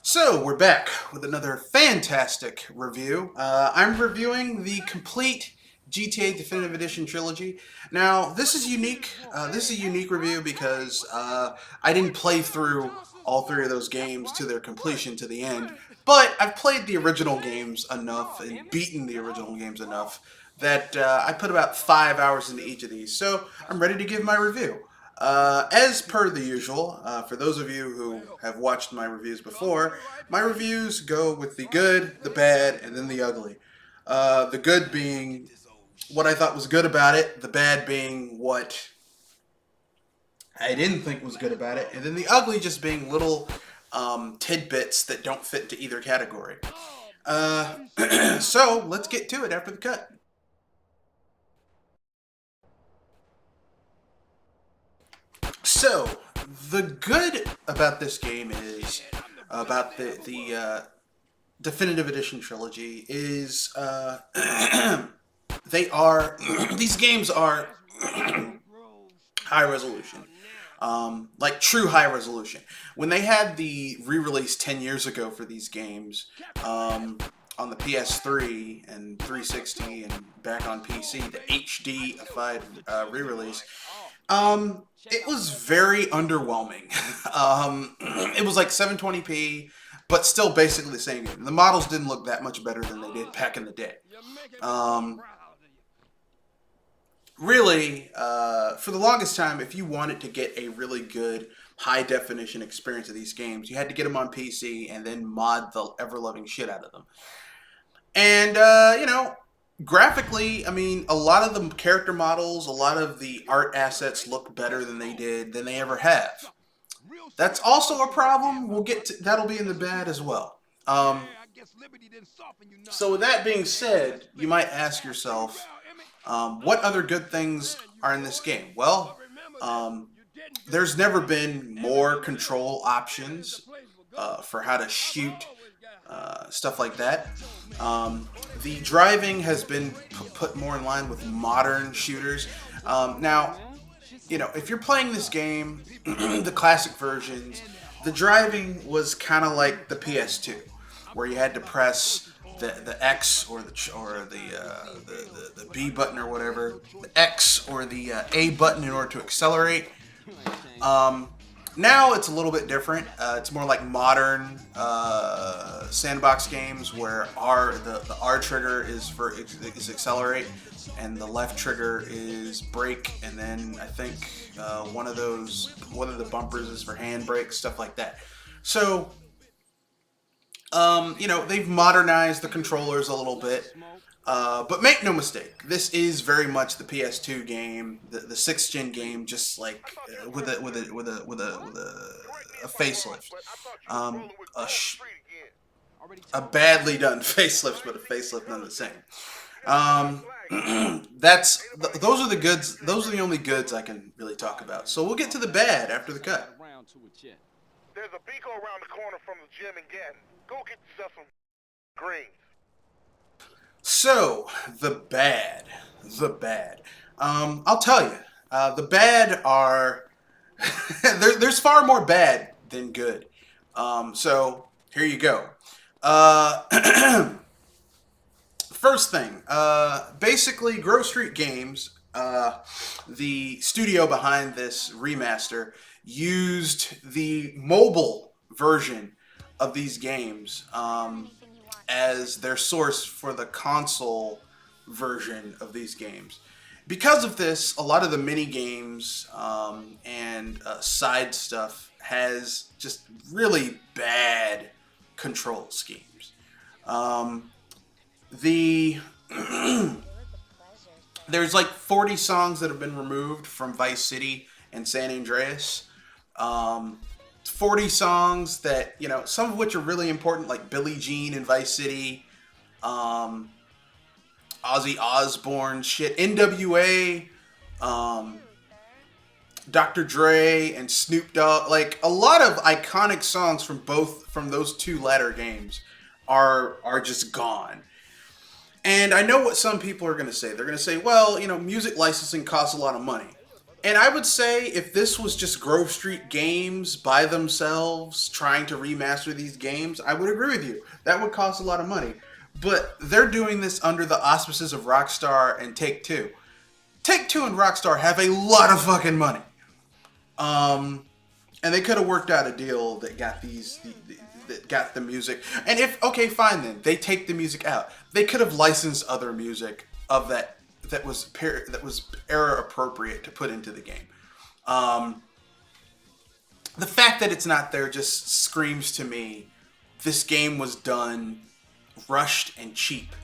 So, we're back with another fantastic review. I'm reviewing the complete GTA Definitive Edition trilogy. Now, this is unique. This is a unique review because I didn't play through all three of those games to their completion to the end, but I've played the original games enough and beaten the original games enough that I put about 5 hours into each of these. So, I'm ready to give my review. As per the usual, for those of you who have watched my reviews before, my reviews go with the good, the bad, and then the ugly. The good being what I thought was good about it, the bad being what I didn't think was good about it, and then the ugly just being little tidbits that don't fit into either category. So let's get to it after the cut. So, the good about this game is about the definitive edition trilogy is they are these games are high resolution, like true high resolution. When they had the re-release 10 years ago for these games on the PS3 and 360 and back on PC, the HD-ified re-release. It was very underwhelming. It was like 720p, but still basically the same game. The models didn't look that much better than they did back in the day. Um, really, for the longest time, if you wanted to get a really good high definition experience of these games, you had to get them on PC and then mod the ever loving shit out of them. And graphically, I mean, a lot of the character models, a lot of the art assets look better than they ever have. That's also a problem. We'll get to that'll be in the bad as well. So with that being said, you might ask yourself, what other good things are in this game? Well, there's never been more control options for how to shoot stuff like that. The driving has been put more in line with modern shooters. Now, if you're playing this game, the classic versions, the driving was kind of like the PS2, where you had to press the X or the B button or whatever, the X or the A button in order to accelerate. Now it's a little bit different. It's more like modern sandbox games where the R trigger is accelerate, and the left trigger is brake, and then I think one of the bumpers is for handbrake, stuff like that. So they've modernized the controllers a little bit. But make no mistake, this is very much the PS2 game, the sixth gen game, just like with a facelift, a, a badly done facelift, but a facelift none the same. Um, those are the goods. Those are the only goods I can really talk about. So we'll get to the bad after the cut. There's a Beagle around the corner from the gym in Gatton. Go get yourself some greens. So the bad, I'll tell you, the bad are there's far more bad than good. So here you go. First thing, basically, Grove Street Games, the studio behind this remaster, used the mobile version of these games as their source for the console version of these games. Because of this, a lot of the mini games and side stuff has just really bad control schemes. The There's like 40 songs that have been removed from Vice City and San Andreas. 40 songs that, some of which are really important, like Billie Jean in Vice City, Ozzy Osbourne shit, NWA, Dr. Dre, and Snoop Dogg. Like, a lot of iconic songs from those two latter games are just gone. And I know what some people are going to say. They're going to say, well, music licensing costs a lot of money. And I would say if this was just Grove Street Games by themselves trying to remaster these games, I would agree with you. That would cost a lot of money. But they're doing this under the auspices of Rockstar and Take-Two. Take-Two and Rockstar have a lot of fucking money. And they could have worked out a deal that got that got the music. And if, okay, fine then, they take the music out. They could have licensed other music of that was era appropriate to put into the game. The fact that it's not there just screams to me this game was done rushed and cheap.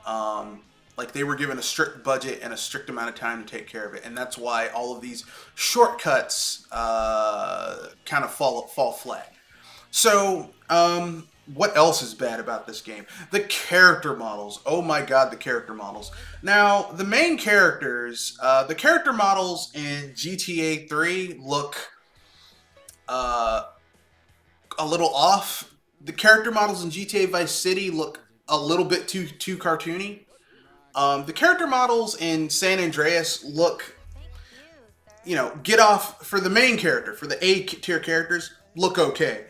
Like they were given a strict budget and a strict amount of time to take care of it, and that's why all of these shortcuts kind of fall flat. So, what else is bad about this game? The character models. Oh my god, the character models. Now, the main characters, the character models in GTA 3 look a little off. The character models in GTA Vice City look a little bit too cartoony. The character models in San Andreas look, get off for the main character, for the A tier characters, look okay.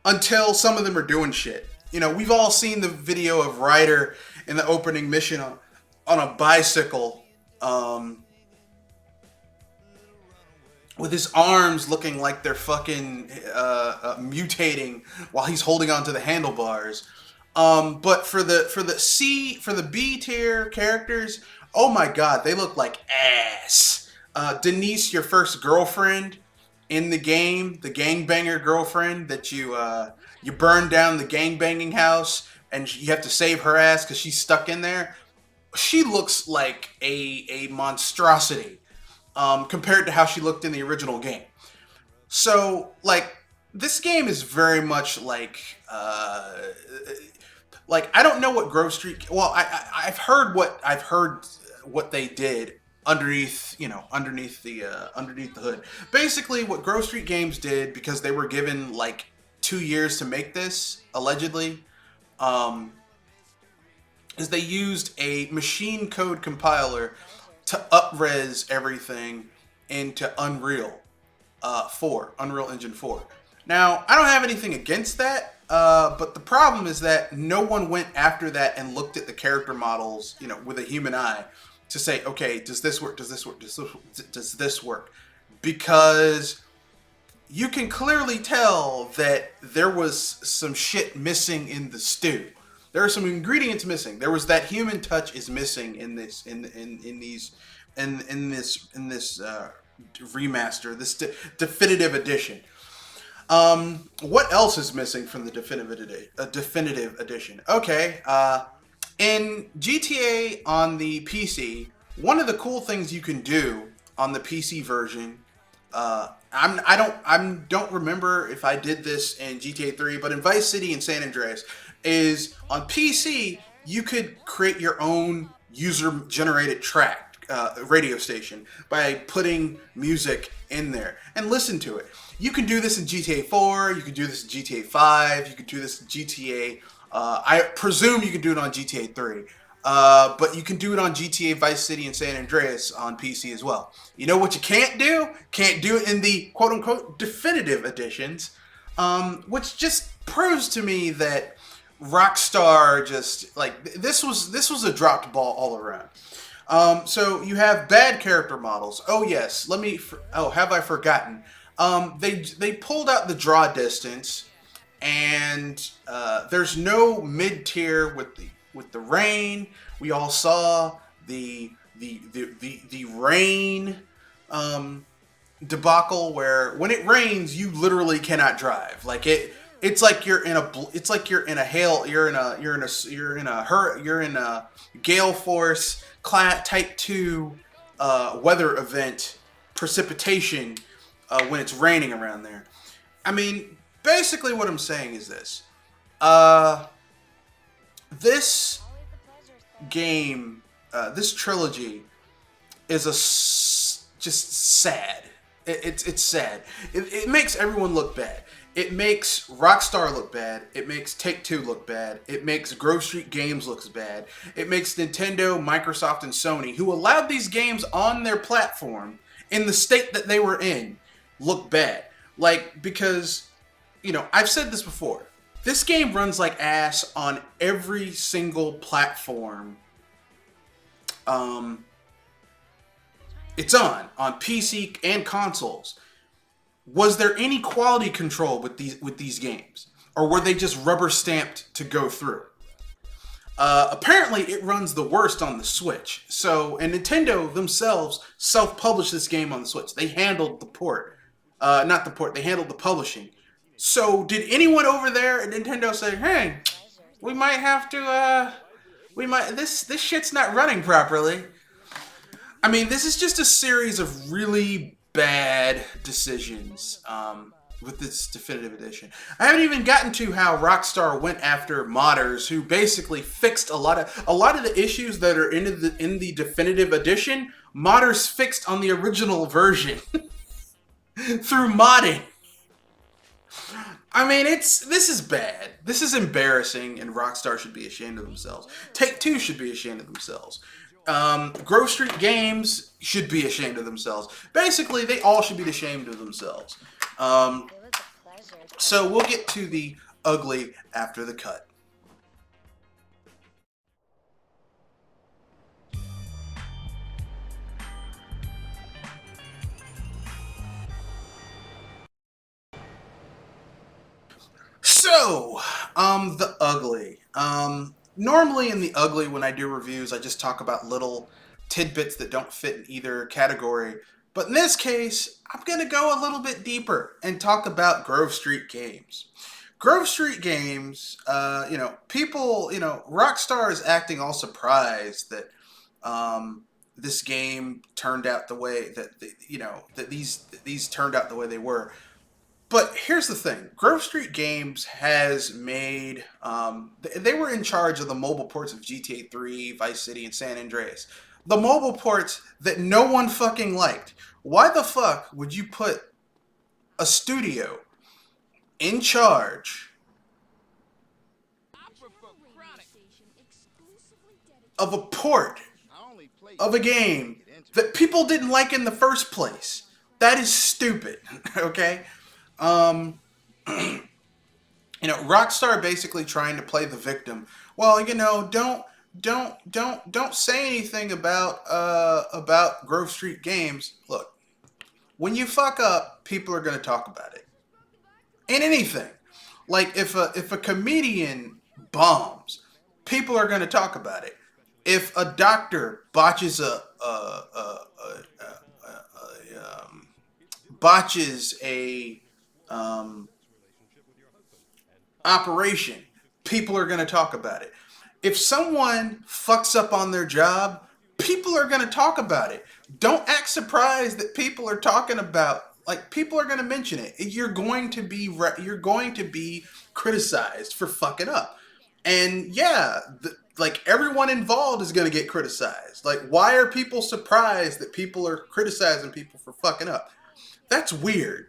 Until some of them are doing shit. We've all seen the video of Ryder in the opening mission on a bicycle, with his arms looking like they're fucking mutating while he's holding onto the handlebars. But for the B tier characters, oh my god, they look like ass. Denise, your first girlfriend in the game, the gangbanger girlfriend that you burn down the gangbanging house and you have to save her ass because she's stuck in there. She looks like a monstrosity compared to how she looked in the original game. So, like, this game is very much like I don't know what Grove Street. Well, I've heard what they did underneath the hood. Basically, what Grove Street Games did, because they were given like 2 years to make this, allegedly, is they used a machine code compiler to up-res everything into Unreal Engine 4. Now, I don't have anything against that. But the problem is that no one went after that and looked at the character models, with a human eye to say, okay, does this work? Does this work? Does this work? Because you can clearly tell that there was some shit missing in the stew. There are some ingredients missing. There was that human touch is missing in this remaster, this definitive edition. What else is missing from the definitive edition? Okay, in GTA on the PC, one of the cool things you can do on the PC version, I don't remember if I did this in GTA 3, but in Vice City and San Andreas, is on PC you could create your own user-generated track radio station by putting music in there and listen to it. You can do this in GTA 4, you can do this in GTA 5, you can do this in GTA, I presume you can do it on GTA 3, but you can do it on GTA Vice City and San Andreas on PC as well. You know what you can't do? Can't do it in the quote-unquote definitive editions, which just proves to me that Rockstar just, like, this was a dropped ball all around. So you have bad character models. Oh yes, have I forgotten? They pulled out the draw distance, and there's no mid tier with the rain. We all saw the rain debacle where when it rains you literally cannot drive. Like it's like you're in a gale force type 2 weather event precipitation when it's raining around there. I mean, basically what I'm saying is this. This game, this trilogy is just sad. It's sad. It makes everyone look bad. It makes Rockstar look bad. It makes Take-Two look bad. It makes Grove Street Games looks bad. It makes Nintendo, Microsoft, and Sony, who allowed these games on their platform in the state that they were in, look bad. Like, because, I've said this before. This game runs like ass on every single platform um, it's on PC and consoles. Was there any quality control with these games, or were they just rubber stamped to go through? Apparently, it runs the worst on the Switch. So, and Nintendo themselves self-published this game on the Switch. They handled the port, not the port. They handled the publishing. So, did anyone over there at Nintendo say, "Hey, we might have to, this shit's not running properly"? I mean, this is just a series of really bad decisions with this definitive edition. I haven't even gotten to how Rockstar went after modders who basically fixed a lot of the issues that are in the definitive edition. Modders fixed on the original version through modding. I mean, this is bad. This is embarrassing, and Rockstar should be ashamed of themselves. Take-Two should be ashamed of themselves. Grove Street Games should be ashamed of themselves. Basically, they all should be ashamed of themselves. So we'll get to the ugly after the cut. So, the ugly. Normally in the ugly, when I do reviews, I just talk about little tidbits that don't fit in either category. But in this case, I'm going to go a little bit deeper and talk about Grove Street Games. Grove Street Games, people, Rockstar is acting all surprised that this game turned out the way that these turned out the way they were. But here's the thing. Grove Street Games has made... they were in charge of the mobile ports of GTA 3, Vice City, and San Andreas. The mobile ports that no one fucking liked. Why the fuck would you put a studio in charge of a port of a game that people didn't like in the first place? That is stupid, okay? Rockstar basically trying to play the victim. Well, don't say anything about Grove Street Games. Look, when you fuck up, people are going to talk about it. In anything, like if a comedian bombs, people are going to talk about it. If a doctor botches a operation, people are going to talk about it. If someone fucks up on their job, people are going to talk about it. Don't act surprised that people are talking about, people are going to mention it. You're going to be criticized for fucking up. And yeah, everyone involved is going to get criticized. Why are people surprised that people are criticizing people for fucking up? That's weird.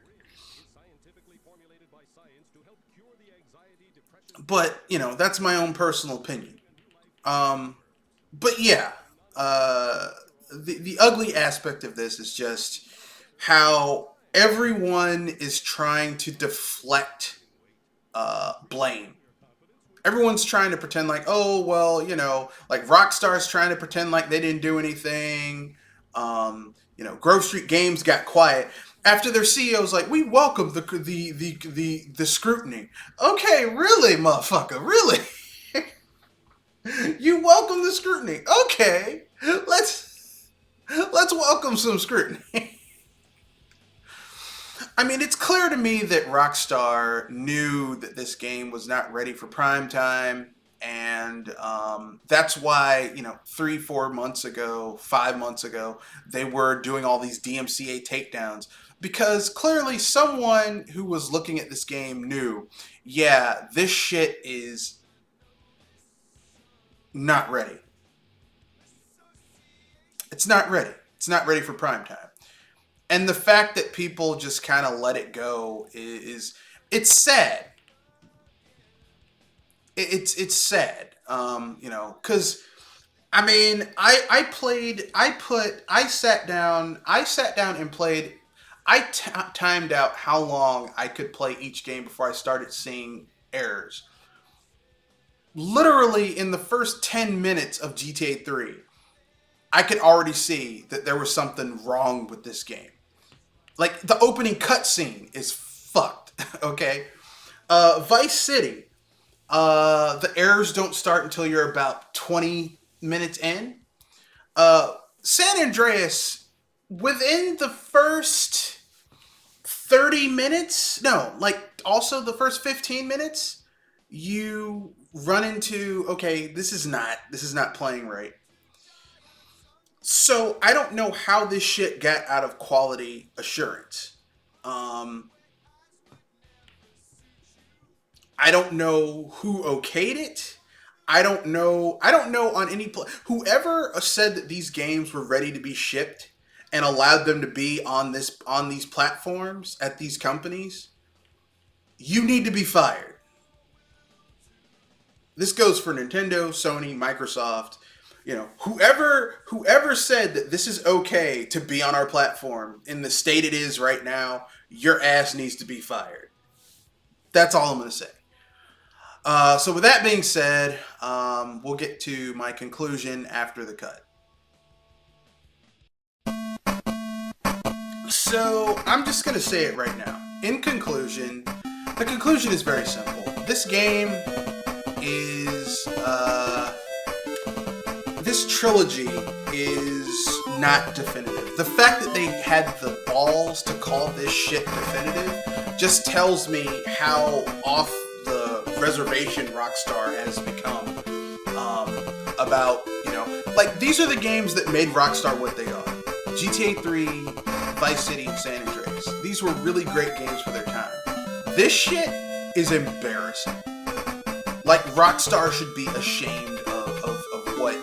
But, that's my own personal opinion. But yeah, the ugly aspect of this is just how everyone is trying to deflect blame. Everyone's trying to pretend Rockstar's trying to pretend like they didn't do anything. Grove Street Games got quiet after their CEO's like, we welcome the scrutiny. Okay, really, motherfucker, really? You welcome the scrutiny. Okay, let's welcome some scrutiny. I mean, it's clear to me that Rockstar knew that this game was not ready for prime time, and that's why 3, 4 months ago, 5 months ago, they were doing all these DMCA takedowns, because clearly someone who was looking at this game knew, yeah, this shit is not ready. It's not ready. It's not ready for prime time. And the fact that people just kind of let it go it's sad. It's sad. Because I mean, I sat down and played. Timed out how long I could play each game before I started seeing errors. Literally, in the first 10 minutes of GTA 3, I could already see that there was something wrong with this game. Like, the opening cutscene is fucked, okay? Vice City, the errors don't start until you're about 20 minutes in. San Andreas, within the first 30 minutes, no, like also the first 15 minutes, you run into, okay, this is not playing right. So I don't know how this shit got out of quality assurance. I don't know who okayed it. I don't know on any whoever said that these games were ready to be shipped and allowed them to be on these platforms at these companies. You need to be fired. This goes for Nintendo, Sony, Microsoft. You know, whoever said that this is okay to be on our platform in the state it is right now, your ass needs to be fired. That's all I'm going to say. So with that being said, we'll get to my conclusion after the cut. So I'm just going to say it right now. In conclusion, the conclusion is very simple. This game is, this trilogy is not definitive. The fact that they had the balls to call this shit definitive just tells me how off the reservation Rockstar has become about, you know, like, these are the games that made Rockstar what they are. GTA 3, Vice City, and San Andreas. These were really great games for their time. This shit is embarrassing. Like, Rockstar should be ashamed of what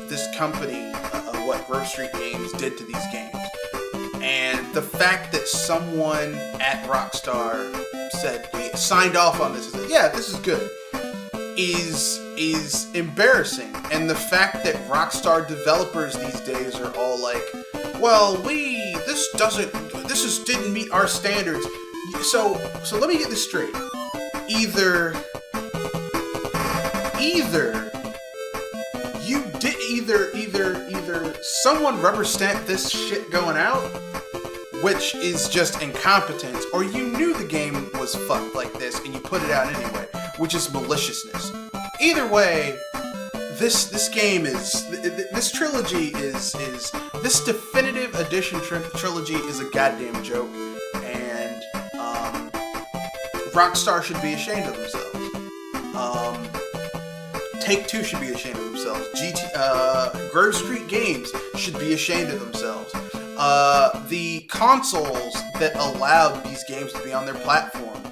this company, of what Grove Street Games did to these games. And the fact that someone at Rockstar said, signed off on this, and said, yeah, this is good, is embarrassing. And the fact that Rockstar developers these days are all like, well, this didn't meet our standards. So let me get this straight. Either someone rubber stamped this shit going out, which is just incompetence, or you knew the game was fucked like this and you put it out anyway, which is maliciousness. Either way, this game is, this trilogy is this definitive edition trilogy is a goddamn joke, and Rockstar should be ashamed of themselves. Take-Two should be ashamed of themselves. Grove Street Games should be ashamed of themselves. The consoles that allowed these games to be on their platform,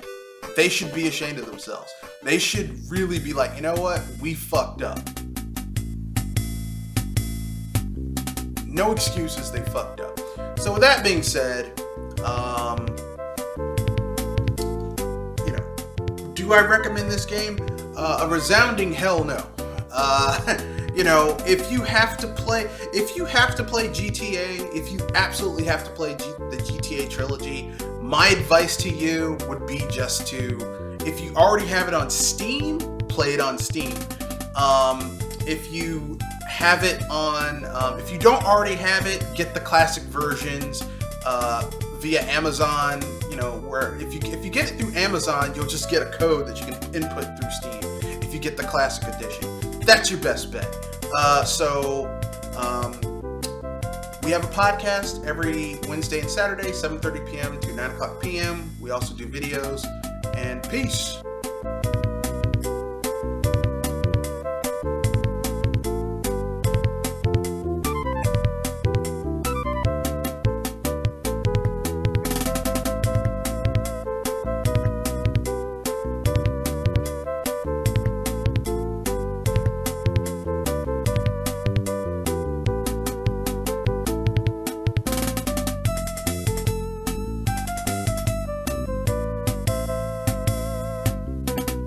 they should be ashamed of themselves. They should really be like, you know what? We fucked up. No excuses, they fucked up. So with that being said, you know, do I recommend this game? A resounding hell no. You know, if you have to play GTA, if you absolutely have to play the GTA trilogy, my advice to you would be just to, if you already have it on Steam, play it on Steam. If you have it on, if you don't already have it, get the classic versions via Amazon. You know, where if you get it through Amazon, you'll just get a code that you can input through Steam. If you get the classic edition, that's your best bet. We have a podcast every Wednesday and Saturday, 7:30 p.m. to 9 o'clock p.m. We also do videos, and peace.